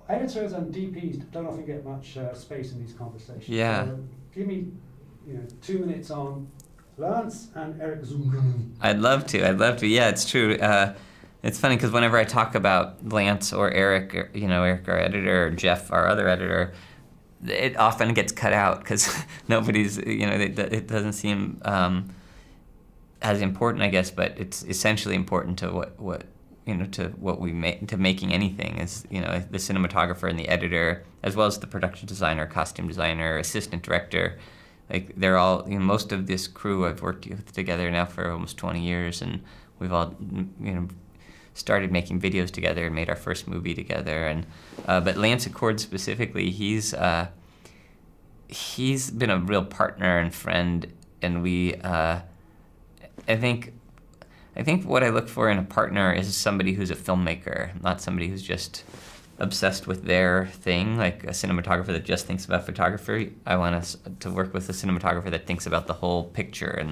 editors and DPs don't often get much space in these conversations. Yeah. So give me 2 minutes on Lance and Eric Zungen. I'd love to. Yeah, it's true. It's funny because whenever I talk about Lance or Eric, Eric our editor, or Jeff our other editor, it often gets cut out because nobody's, it doesn't seem as important, I guess, but it's essentially important to what we make, to making anything, is, the cinematographer and the editor, as well as the production designer, costume designer, assistant director. Like, they're all, most of this crew I've worked with together now for almost 20 years, and we've all, started making videos together and made our first movie together. And but Lance Accord specifically, he's been a real partner and friend, and I think what I look for in a partner is somebody who's a filmmaker, not somebody who's just obsessed with their thing, like a cinematographer that just thinks about photography. I want us to work with a cinematographer that thinks about the whole picture,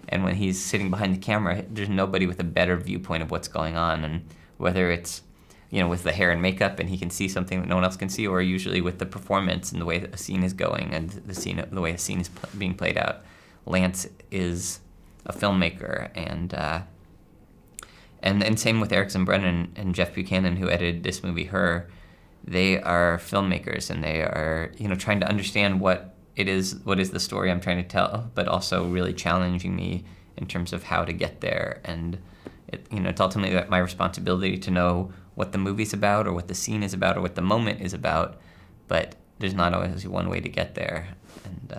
and when he's sitting behind the camera, there's nobody with a better viewpoint of what's going on, and whether it's with the hair and makeup and he can see something that no one else can see, or usually with the performance and the way that a scene is going and the way a scene is being played out. Lance is a filmmaker, and same with Eric Zembrennan and Jeff Buchanan, who edited this movie, Her. They are filmmakers, and they are, trying to understand what is the story I'm trying to tell, but also really challenging me in terms of how to get there. And it's ultimately my responsibility to know what the movie's about, or what the scene is about, or what the moment is about, but there's not always one way to get there. And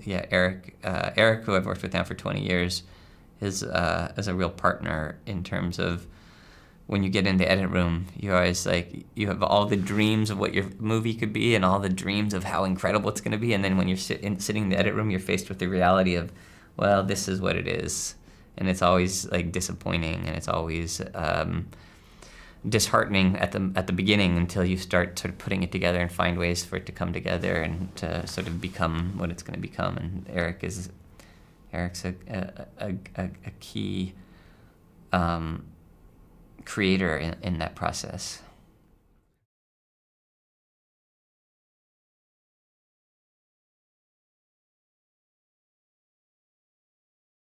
Eric, who I've worked with now for 20 years, is a real partner in terms of, when you get in the edit room, you always you have all the dreams of what your movie could be and all the dreams of how incredible it's going to be, and then when you're sitting in the edit room, you're faced with the reality of, well, this is what it is, and it's always disappointing, and it's always disheartening at the beginning, until you start sort of putting it together and find ways for it to come together and to sort of become what it's going to become. And Eric's a key creator in that process.